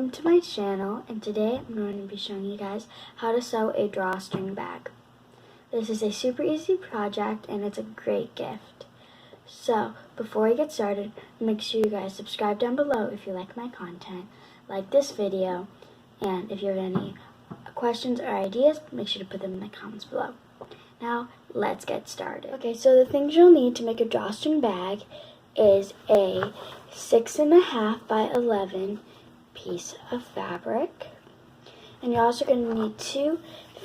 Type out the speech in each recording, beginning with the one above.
Welcome to my channel, and today I'm going to be showing you guys how to sew a drawstring bag. This is a super easy project and it's a great gift. So before we get started, make sure you guys subscribe down below if you like my content, like this video, and if you have any questions or ideas, make sure to put them in the comments below. Now let's get started. Okay, so the things you'll need to make a drawstring bag is a 6.5 by 11 piece of fabric, and you're also going to need two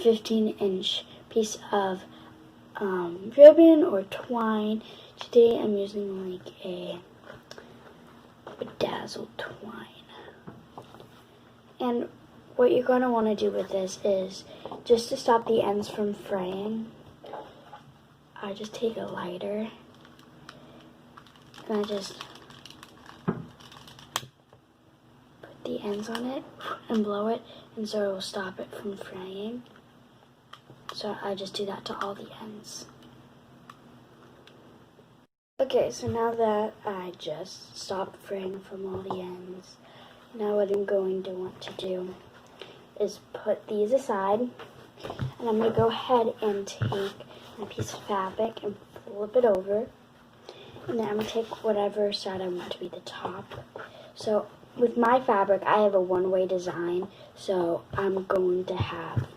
15-inch piece of ribbon or twine. Today I'm using like a bedazzled twine. And what you're going to want to do with this is, just to stop the ends from fraying, I just take a lighter and I just put the ends on it and blow it, and so it will stop it from fraying. So I just do that to all the ends. Okay, so now that I just stopped fraying from all the ends, now what I'm going to want to do is put these aside, and I'm going to go ahead and take my piece of fabric and flip it over. And then I'm going to take whatever side I want to be the top. So with my fabric, I have a one-way design, so I'm going to have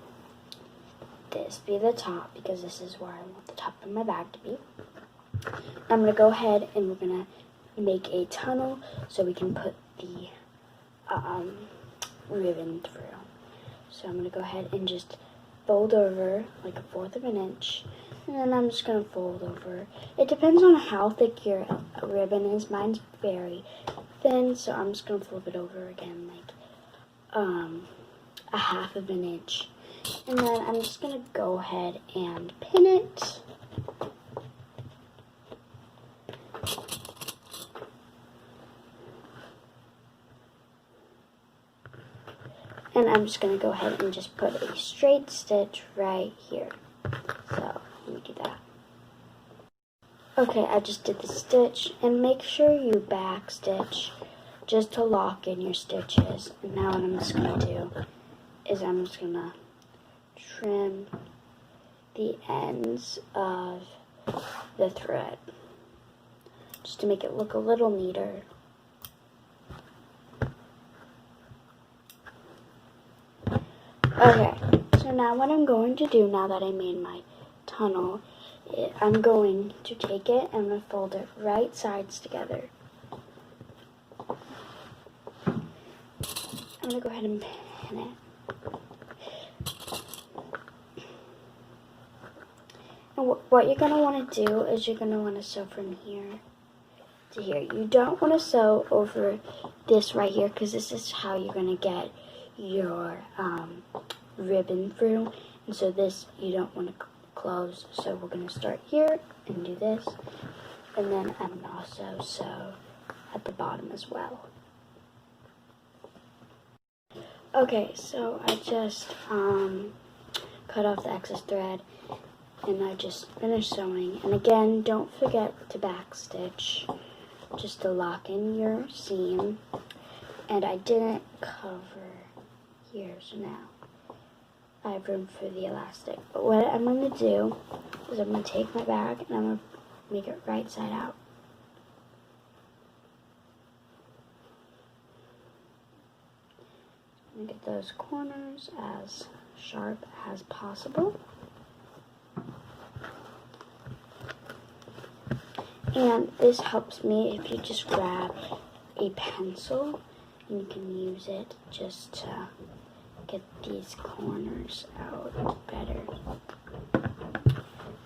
this be the top because this is where I want the top of my bag to be. I'm going to go ahead and we're going to make a tunnel so we can put the ribbon through. So I'm going to go ahead and just fold over like 1/4 of an inch. And then I'm just going to fold over. It depends on how thick your ribbon is. Mine's very thin, so I'm just going to flip it over again like 1/2 of an inch. And then I'm just going to go ahead and pin it. And I'm just going to go ahead and just put a straight stitch right here. So let me do that. Okay, I just did the stitch, and make sure you back stitch just to lock in your stitches. And now what I'm just going to do is I'm just going to trim the ends of the thread just to make it look a little neater. Okay, so now what I'm going to do, now that I made my tunnel, I'm going to take it and I'm going to fold it right sides together. I'm going to go ahead and pin it. And what you're going to want to do is you're going to want to sew from here to here. You don't want to sew over this right here because this is how you're going to get your ribbon through, and so this you don't want to close. So we're going to start here and do this, and then I'm going to also sew at the bottom as well. Okay, so I just cut off the excess thread and I just finished sewing. And again, don't forget to back stitch just to lock in your seam. And I didn't cover here, so now I have room for the elastic. But what I'm going to do is I'm going to take my bag and I'm going to make it right side out. I'm going to get those corners as sharp as possible. And this helps me if you just grab a pencil and you can use it just to get these corners out better.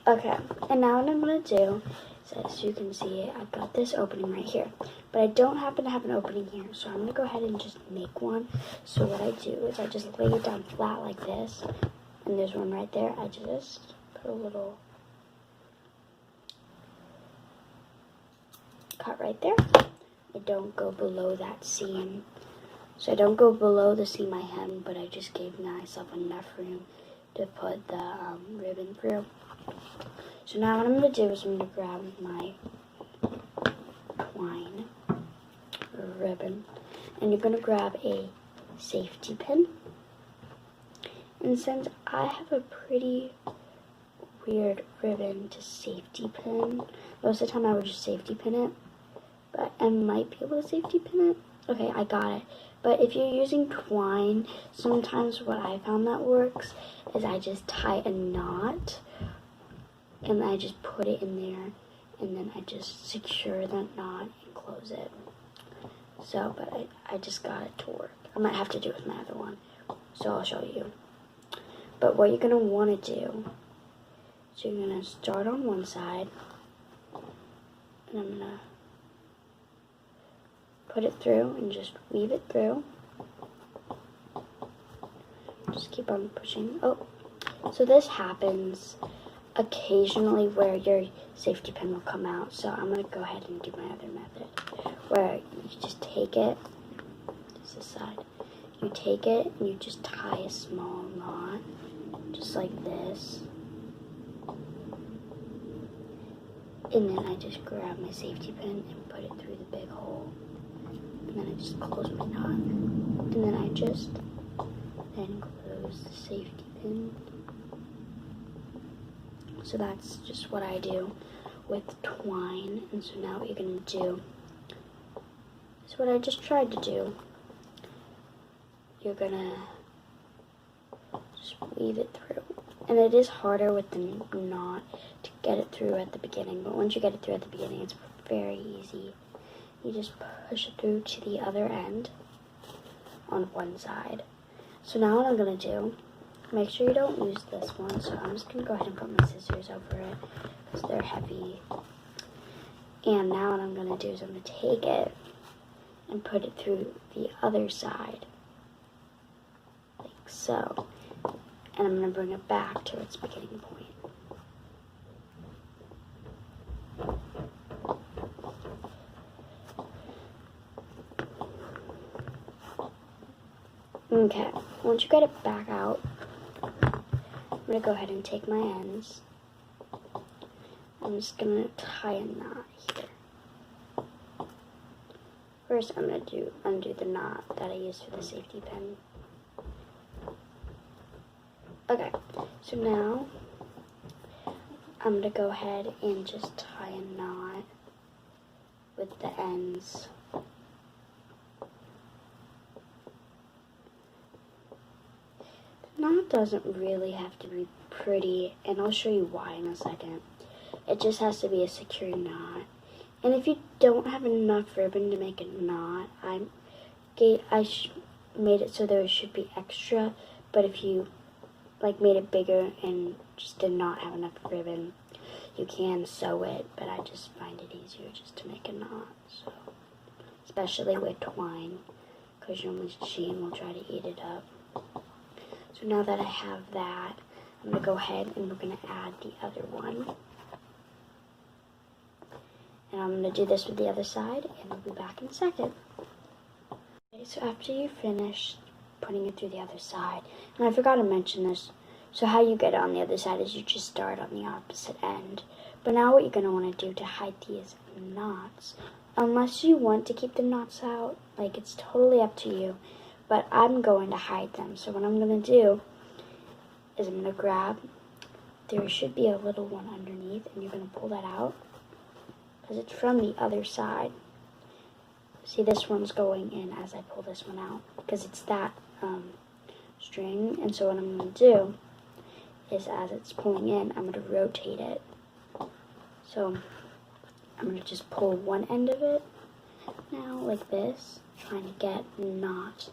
Okay, and now what I'm going to do is, as you can see, I've got this opening right here. But I don't happen to have an opening here, so I'm going to go ahead and just make one. So what I do is I just lay it down flat like this, and there's one right there. I just put a little cut right there. I don't go below that seam. So I don't go below the seam I hem, but I just gave myself enough room to put the ribbon through. So now what I'm going to do is I'm going to grab my twine ribbon, and you're going to grab a safety pin. And since I have a pretty weird ribbon to safety pin, most of the time I would just safety pin it, but I might be able to safety pin it. Okay, I got it. But if you're using twine, sometimes what I found that works is I just tie a knot and I just put it in there and then I just secure that knot and close it. So, but I just got it to work. I might have to do it with my other one, so I'll show you. But what you're going to want to do, so you're going to start on one side, and I'm going to put it through and just weave it through. Just keep on pushing. Oh, so this happens occasionally where your safety pin will come out. So I'm going to go ahead and do my other method, where you just take it, this side, you take it and you just tie a small knot, just like this. And then I just grab my safety pin and put it through the big hole. And then I just close my knot. And then I just then close the safety pin. So that's just what I do with twine. And so now what you're going to do is what I just tried to do. You're going to just weave it through. And it is harder with the knot to get it through at the beginning. But once you get it through at the beginning, it's very easy. You just push it through to the other end on one side. So now what I'm going to do, make sure you don't use this one. So I'm just going to go ahead and put my scissors over it because they're heavy. And now what I'm going to do is I'm going to take it and put it through the other side. Like so. And I'm going to bring it back to its beginning point. Okay, once you get it back out, I'm going to go ahead and take my ends. I'm just going to tie a knot here. First, I'm going to undo the knot that I used for the safety pin. Okay, so now I'm going to go ahead and just tie a knot with the ends. The knot doesn't really have to be pretty, and I'll show you why in a second. It just has to be a secure knot. And if you don't have enough ribbon to make a knot, I made it so there should be extra, but if you made it bigger and just did not have enough ribbon, you can sew it, but I just find it easier just to make a knot. So, especially with twine, because your machine will try to eat it up. So now that I have that, I'm going to go ahead and we're going to add the other one. And I'm going to do this with the other side, and I'll be back in a second. Okay, so after you finish putting it through the other side, and I forgot to mention this, so how you get it on the other side is you just start on the opposite end. But now what you're going to want to do to hide these knots, unless you want to keep the knots out, it's totally up to you, but I'm going to hide them. So what I'm going to do is I'm going to grab, there should be a little one underneath, and you're going to pull that out, because it's from the other side. See, this one's going in as I pull this one out, because it's that string. And so what I'm going to do is, as it's pulling in, I'm going to rotate it. So I'm going to just pull one end of it now, like this, trying to get knot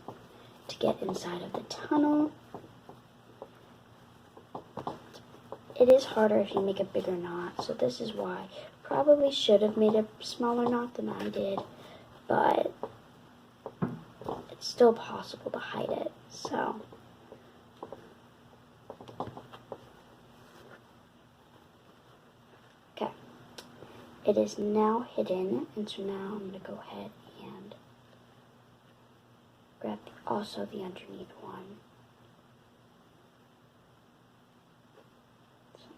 to get inside of the tunnel. It is harder if you make a bigger knot, so this is why. Probably should have made a smaller knot than I did, but it's still possible to hide it. So okay, it is now hidden, and so now I'm going to go ahead and grab also the underneath one. So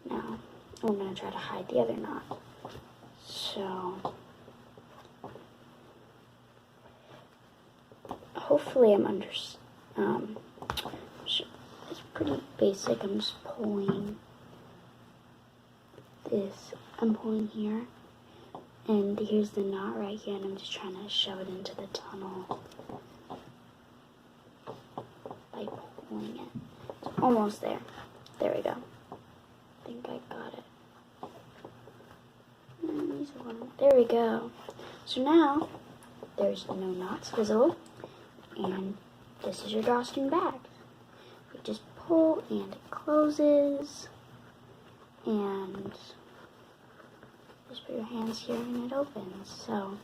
now I'm going to try to hide the other knot. So hopefully it's pretty basic. I'm just pulling this. I'm pulling here, and here's the knot right here, and I'm just trying to shove it into the tunnel by pulling it. It's almost there. There we go. I think I got it. There we go. So now there's no knots visible, and this is your drawstring bag. You just pull and it closes, and just put your hands here and it opens. So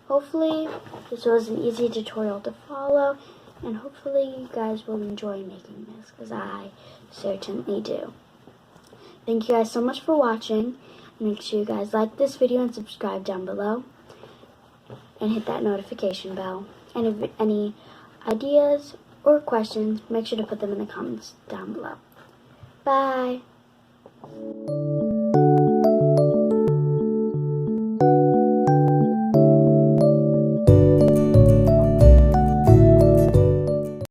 hopefully this was an easy tutorial to follow, and hopefully you guys will enjoy making this, because I certainly do. Thank you guys so much for watching. Make sure you guys like this video and subscribe down below, and hit that notification bell. And if any ideas or questions, make sure to put them in the comments down below. Bye!